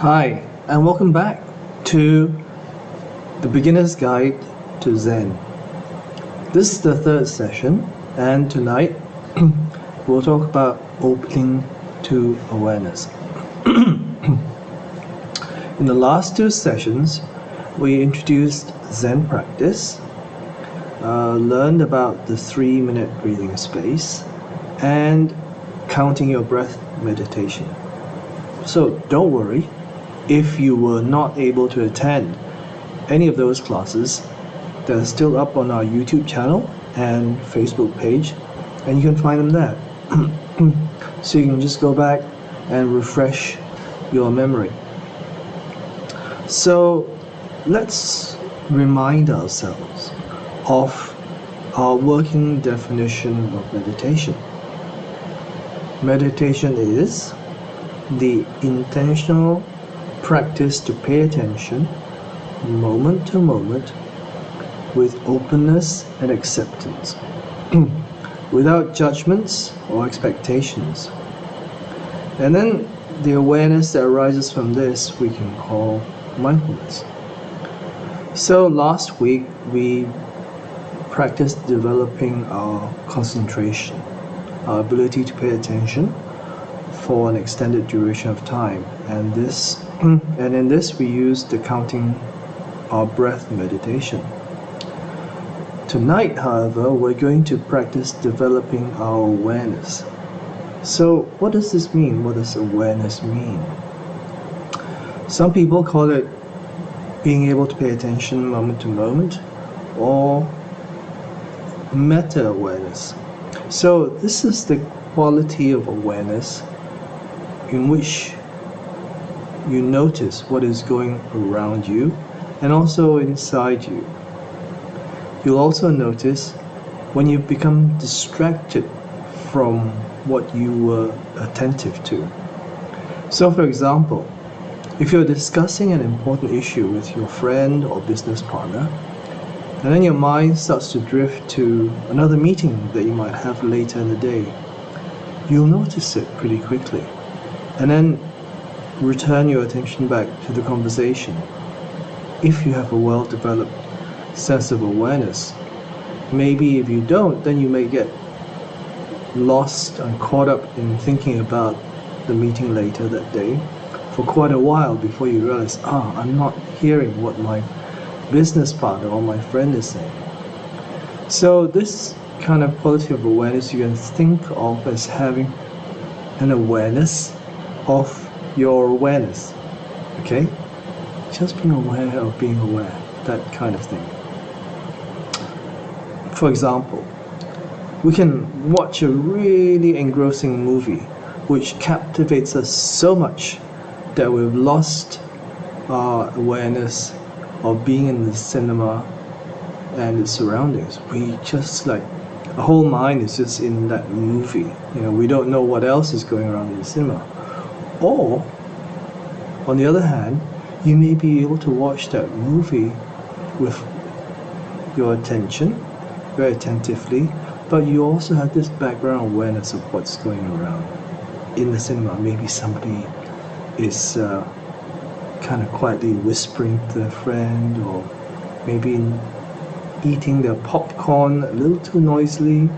Hi, and welcome back to the Beginner's Guide to Zen. This is the third session, and tonight we'll talk about opening to awareness. In the last two sessions, we introduced Zen practice, learned about the 3-minute breathing space, and counting your breath meditation. So don't worry, if you were not able to attend any of those classes, they're still up on our YouTube channel and Facebook page, and you can find them there. So you can just go back and refresh your memory. So let's remind ourselves of our working definition of meditation. Meditation is the intentional practice to pay attention moment to moment with openness and acceptance, without judgments or expectations. And then the awareness that arises from this we can call mindfulness. So last week we practiced developing our concentration, our ability to pay attention for an extended duration of time, and in this we use the counting our breath meditation. Tonight, however, we're going to practice developing our awareness. So what does this mean? What does awareness mean? Some people call it being able to pay attention moment to moment, or meta-awareness. So this is the quality of awareness in which you notice what is going around you and also inside you. You'll also notice when you become distracted from what you were attentive to. So for example, if you're discussing an important issue with your friend or business partner, and then your mind starts to drift to another meeting that you might have later in the day, you'll notice it pretty quickly, and then return your attention back to the conversation. If you have a well-developed sense of awareness. Maybe if you don't, then you may get lost and caught up in thinking about the meeting later that day for quite a while before you realize, I'm not hearing what my business partner or my friend is saying. So this kind of quality of awareness you can think of as having an awareness of your awareness. Okay? Just being aware of being aware, that kind of thing. For example, we can watch a really engrossing movie which captivates us so much that we've lost our awareness of being in the cinema and its surroundings. We just our whole mind is just in that movie. We don't know what else is going around in the cinema. Or, on the other hand, you may be able to watch that movie with your attention, very attentively, but you also have this background awareness of what's going around in the cinema. Maybe somebody is kind of quietly whispering to their friend, or maybe eating their popcorn a little too noisily.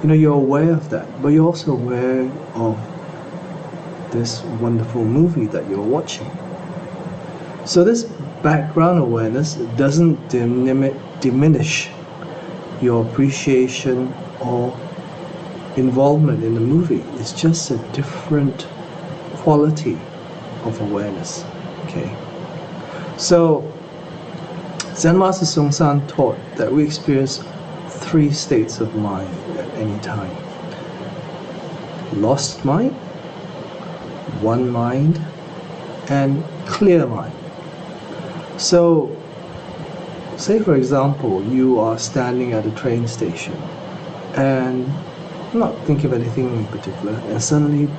You're aware of that, but you're also aware of this wonderful movie that you're watching. So this background awareness doesn't diminish your appreciation or involvement in the movie. It's just a different quality of awareness. Okay. So Zen Master Sung San taught that we experience 3 states of mind at any time: lost mind, one mind, and clear mind. So, say for example, you are standing at a train station and not thinking of anything in particular, and suddenly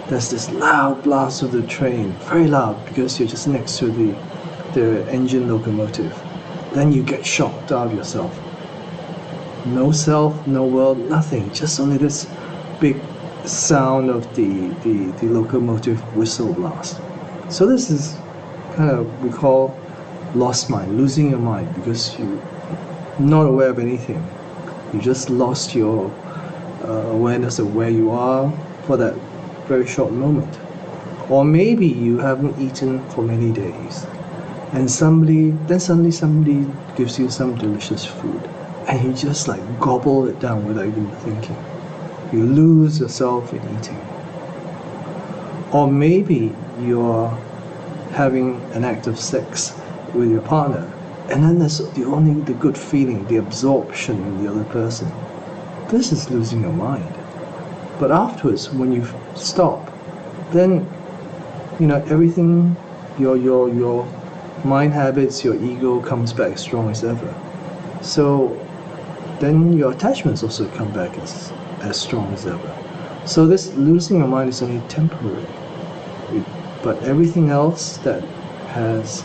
there's this loud blast of the train, very loud because you're just next to the engine locomotive. Then you get shocked out of yourself. No self, no world, nothing, just only this big sound of the locomotive whistle blast. So this is kind of we call lost mind, losing your mind, because you're not aware of anything. You just lost your awareness of where you are for that very short moment. Or maybe you haven't eaten for many days, and suddenly somebody gives you some delicious food, and you just like gobble it down without even thinking. You lose yourself in eating. Or maybe you're having an act of sex with your partner, and then there's the good feeling, the absorption in the other person. This is losing your mind. But afterwards, when you stop, then everything, your mind habits, your ego comes back strong as ever. So then your attachments also come back as strong as ever. So this losing your mind is only temporary. But everything else that has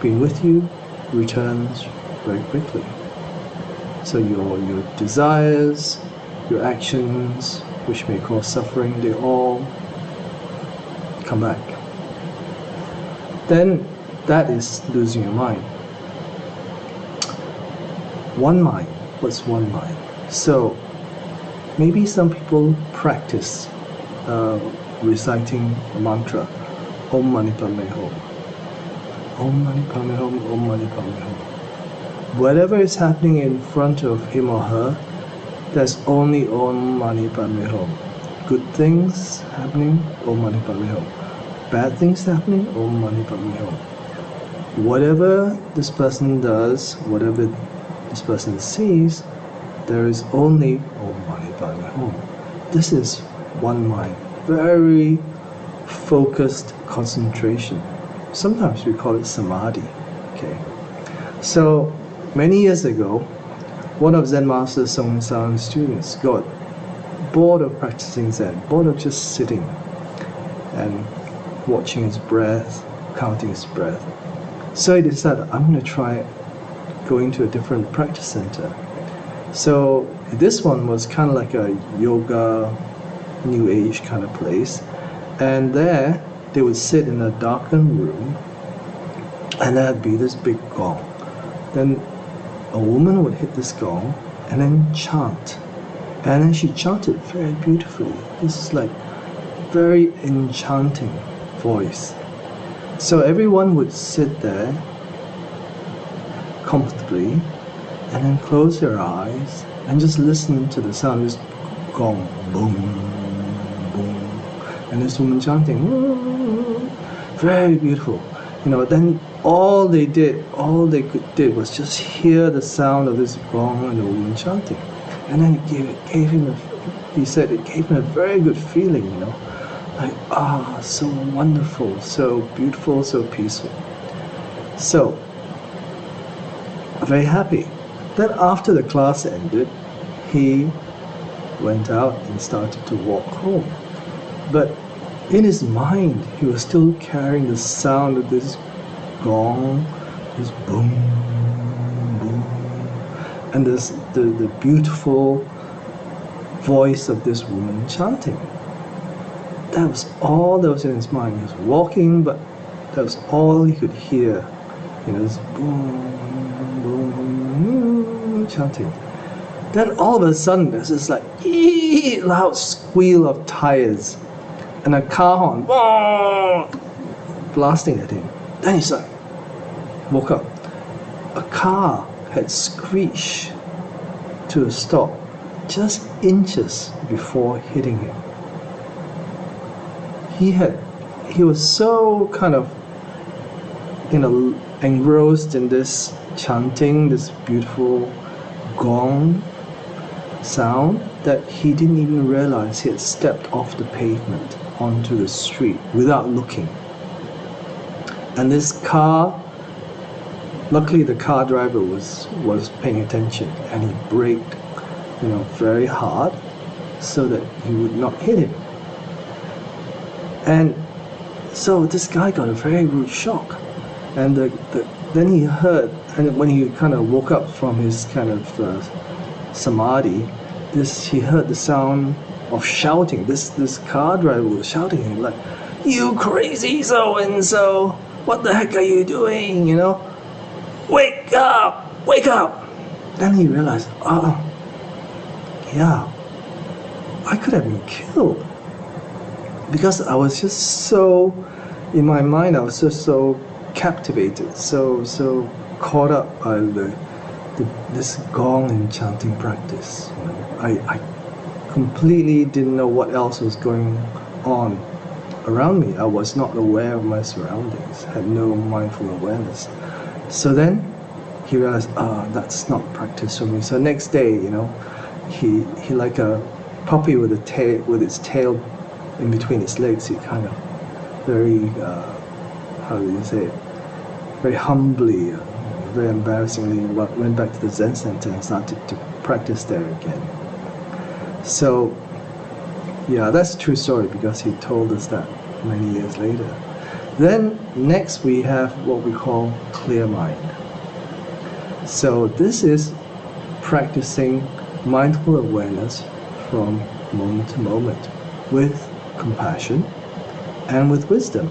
been with you returns very quickly. So your desires, your actions, which may cause suffering, they all come back. Then that is losing your mind. One mind. What's one mind? So maybe some people practice reciting a mantra, Om Mani Padme Hum. Om Mani Padme Hum, Om Mani Padme Hum. Whatever is happening in front of him or her, there's only Om Mani Padme Hum. Good things happening, Om Mani Padme Hum. Bad things happening, Om Mani Padme Hum. Whatever this person does, whatever this person sees, there is only Om Mani Padme Hum. This is one mind, very focused concentration. Sometimes we call it samadhi. Okay. So many years ago, one of Zen Master Song San's students got bored of practicing Zen, bored of just sitting and watching his breath, counting his breath. So he decided, I'm going to try going to a different practice center. So this one was kind of like a yoga, new age kind of place. And there, they would sit in a darkened room, and there'd be this big gong. Then a woman would hit this gong, and then chant. And then she chanted very beautifully. This is like very enchanting voice. So everyone would sit there comfortably, and then close their eyes and just listen to the sound of this gong, boom, boom, and this woman chanting, very beautiful. Then all they did was just hear the sound of this gong and the woman chanting, and then he said it gave him a very good feeling, like so wonderful, so beautiful, so peaceful. So very happy. Then after the class ended, he went out and started to walk home. But in his mind, he was still carrying the sound of this gong, this boom, boom, and the beautiful voice of this woman chanting. That was all that was in his mind. He was walking, but that was all he could hear. This boom, boom, chanting. Then all of a sudden, there's this like loud squeal of tires, and a car horn blasting at him. Then he's like, woke up. A car had screeched to a stop just inches before hitting him. He was so kind of engrossed in this chanting, this beautiful gong sound, that he didn't even realize he had stepped off the pavement onto the street without looking. And this car, luckily the car driver was paying attention, and he braked very hard so that he would not hit him. And so this guy got a very rude shock, and then he heard, and when he kind of woke up from his kind of samadhi, he heard the sound of shouting. This car driver was shouting at him like, "You crazy so and so! what the heck are you doing? You know, wake up, wake up. Then he realized, oh, yeah, I could have been killed. Because I was just so, in my mind, I was just so captivated, so caught up by this gong and chanting practice. You know, I completely didn't know what else was going on around me. I was not aware of my surroundings, had no mindful awareness. So then he realized, that's not practice for me. So next day, you know, he like a puppy with its tail in between its legs, he kind of very, how do you say it, very humbly, very embarrassingly went back to the Zen center and started to practice there again. So, yeah, that's a true story because he told us that many years later. Then next we have what we call clear mind. So this is practicing mindful awareness from moment to moment with compassion and with wisdom.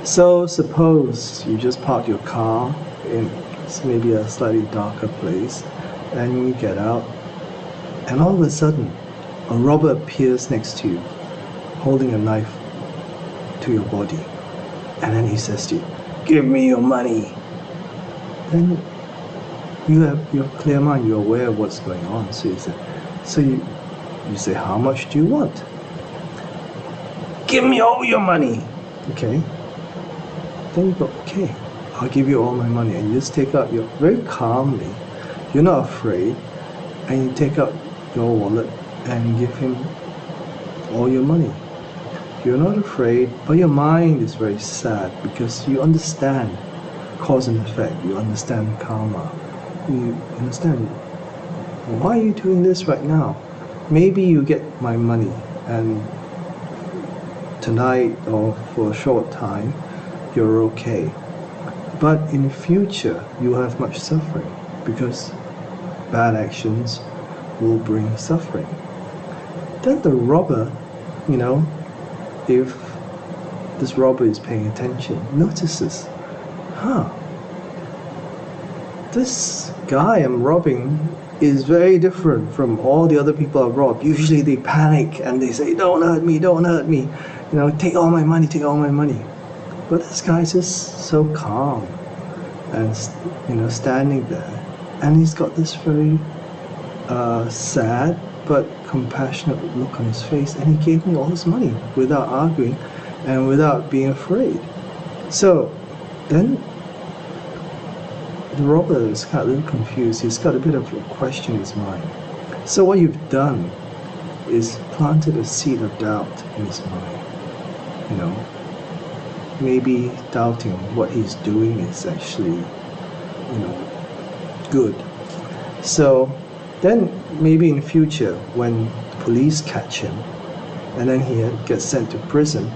So suppose you just park your car in maybe a slightly darker place and you get out and all of a sudden a robber appears next to you holding a knife to your body, and then he says to you, "Give me your money." Then you have your clear mind, you're aware of what's going on. So you say, "How much do you want?" "Give me all your money." Okay. Then you go, "Okay, I'll give you all my money." And you just take out very calmly, you're not afraid, and you take out your wallet and give him all your money. You're not afraid, but your mind is very sad because you understand cause and effect, you understand karma, you understand, why are you doing this right now? Maybe you get my money and tonight or for a short time you're okay, but in the future you have much suffering because bad actions will bring suffering. Then the robber, you know, if this robber is paying attention, notices, this guy I'm robbing is very different from all the other people I've robbed. Usually they panic and they say, "Don't hurt me, don't hurt me. You know, take all my money, take all my money." But this guy's just so calm and, you know, standing there. And he's got this very sad but compassionate look on his face, and he gave me all his money without arguing and without being afraid. So then the robber is kind of a little confused. He's got a bit of a question in his mind. So what you've done is planted a seed of doubt in his mind. You know, maybe doubting what he's doing is actually, you know, good. So then maybe in the future when police catch him and then he gets sent to prison,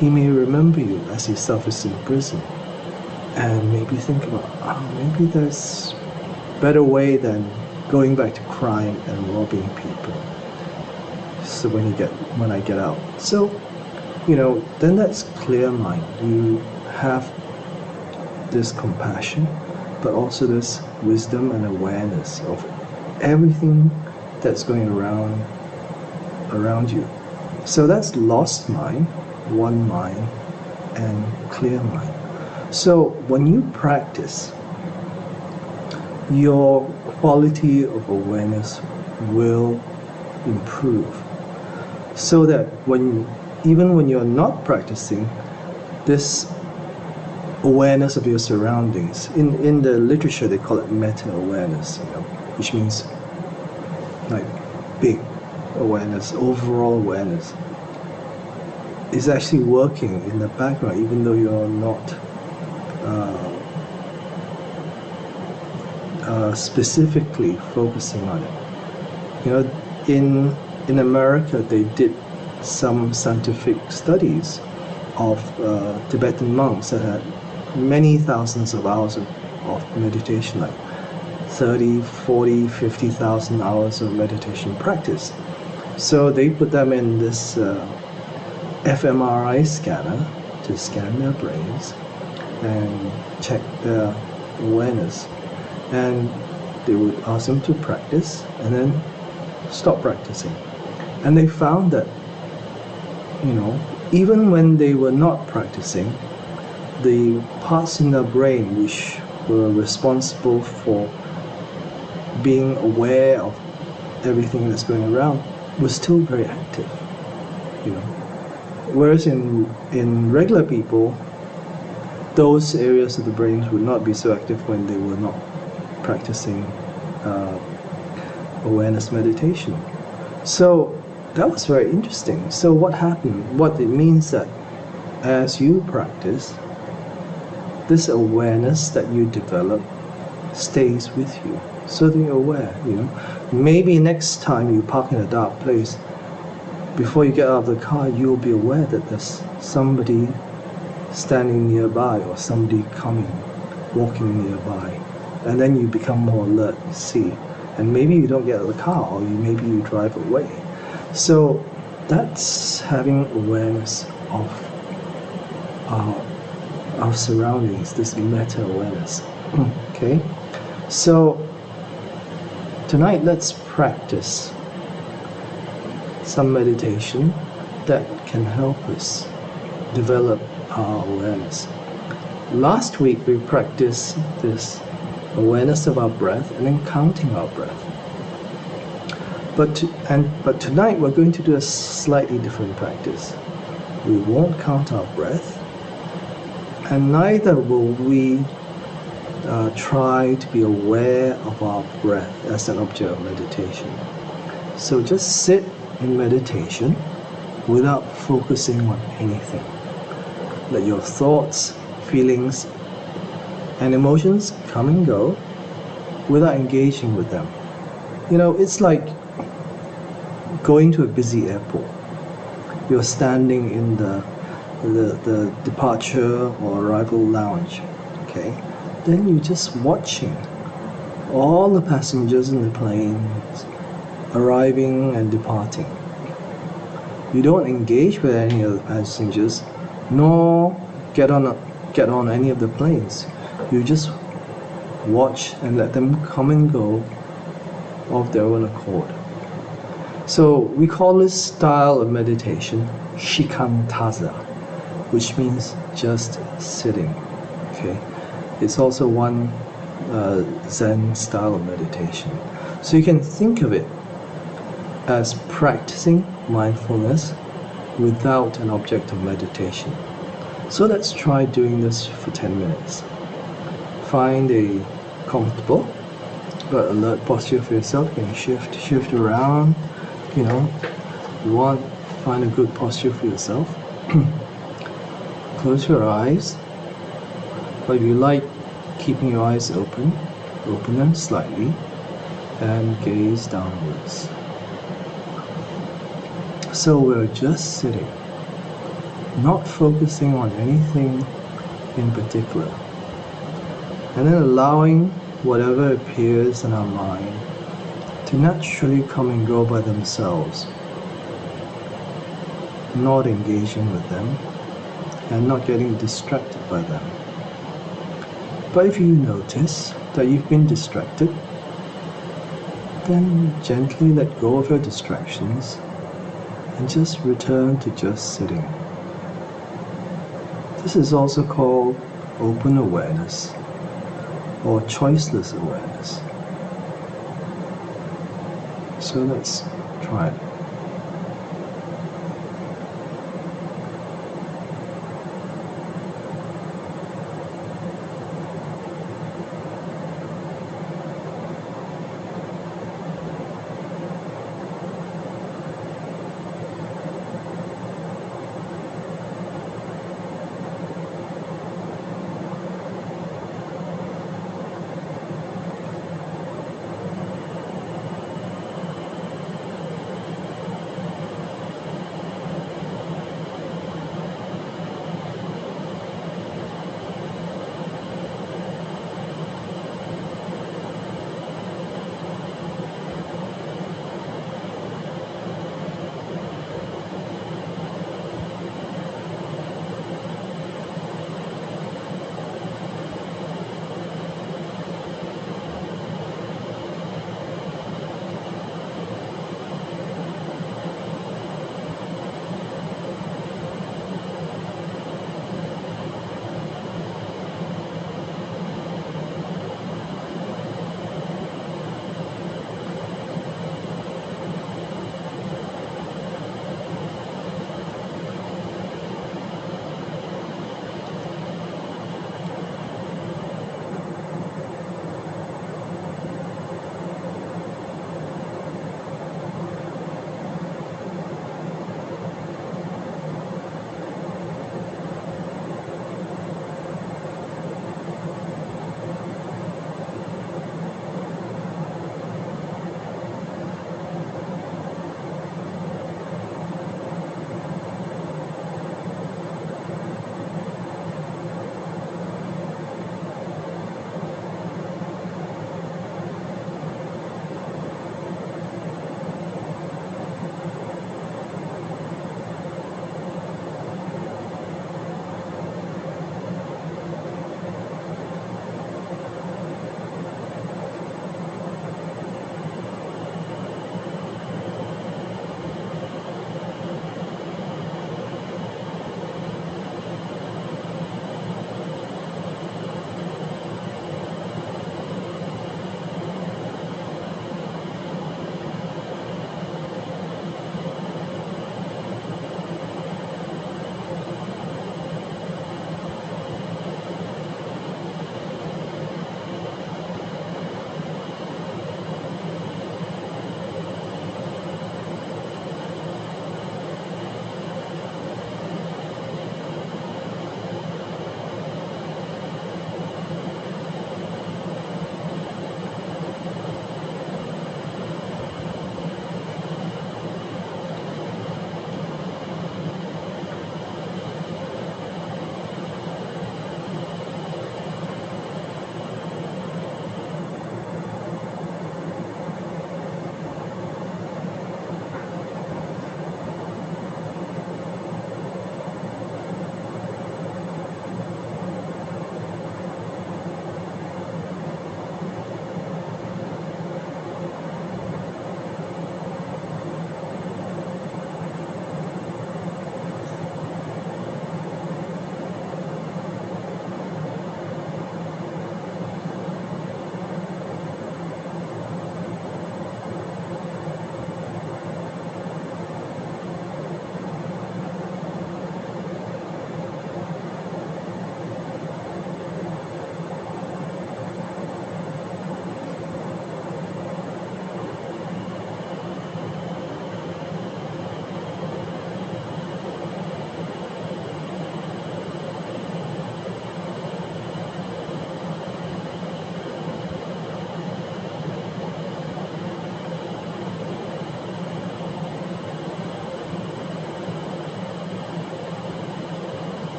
he may remember you as himself is in prison and maybe think about, maybe there's a better way than going back to crime and robbing people. So when I get out. So, you know, then that's clear mind. You have this compassion, but also this wisdom and awareness of everything that's going around you. So that's lost mind, one mind, and clear mind. So when you practice, your quality of awareness will improve. So that even when you're not practicing, this awareness of your surroundings, in the literature they call it meta-awareness, you know, which means like big awareness, overall awareness, is actually working in the background even though you're not specifically focusing on it. You know, in America they did some scientific studies of Tibetan monks that had many thousands of hours of meditation, like 30, 40, 50,000 hours of meditation practice. So they put them in this fMRI scanner to scan their brains and check their awareness. And they would ask them to practice and then stop practicing. And they found that, even when they were not practicing, the parts in their brain which were responsible for being aware of everything that's going around was still very active. Whereas in regular people, those areas of the brains would not be so active when they were not practicing awareness meditation. So that was very interesting. So what happened? What it means that as you practice, this awareness that you develop stays with you. So that you're aware, Maybe next time you park in a dark place, before you get out of the car, you'll be aware that there's somebody standing nearby or somebody coming, walking nearby. And then you become more alert, you see. And maybe you don't get out of the car, or maybe you drive away. So that's having awareness of our surroundings, this meta-awareness. Okay? So tonight, let's practice some meditation that can help us develop our awareness. Last week, we practiced this awareness of our breath and then counting our breath. But tonight, we're going to do a slightly different practice. We won't count our breath, and neither will we try to be aware of our breath as an object of meditation. So just sit in meditation without focusing on anything. Let your thoughts, feelings, and emotions come and go without engaging with them. It's like going to a busy airport. You're standing in the departure or arrival lounge, okay? Then you're just watching all the passengers in the planes arriving and departing. You don't engage with any of the passengers, nor get on any of the planes. You just watch and let them come and go of their own accord. So we call this style of meditation shikantaza, which means just sitting. Okay, it's also one Zen style of meditation. So you can think of it as practicing mindfulness without an object of meditation. So let's try doing this for 10 minutes. Find a comfortable but alert posture for yourself. You can shift around. Find a good posture for yourself. Close your eyes. But if you like keeping your eyes open them slightly and gaze downwards. So we're just sitting, not focusing on anything in particular, and then allowing whatever appears in our mind to naturally come and go by themselves, not engaging with them and not getting distracted by them. But if you notice that you've been distracted, then gently let go of your distractions and just return to just sitting. This is also called open awareness or choiceless awareness. So let's try it.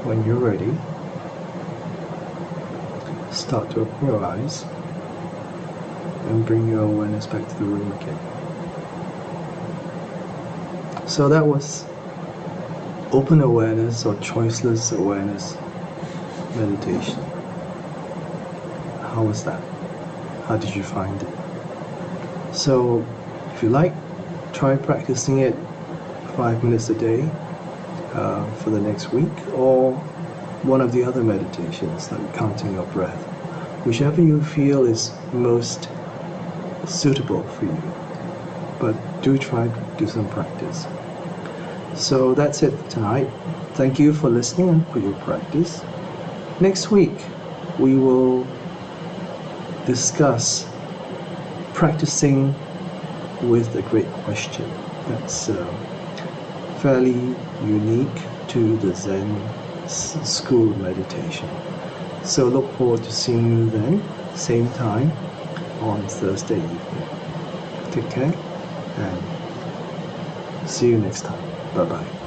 when you're ready, start to open your eyes and bring your awareness back to the room again. So that was open awareness or choiceless awareness meditation. How was that? How did you find it? So if you like, try practicing it 5 minutes a day for the next week, or one of the other meditations like counting your breath, whichever you feel is most suitable for you. But do try to do some practice. So that's it for tonight. Thank you for listening and for your practice. Next week we will discuss practicing with a great question. That's fairly unique to the Zen school of meditation. So look forward to seeing you then, same time on Thursday evening. Take care and see you next time. Bye-bye.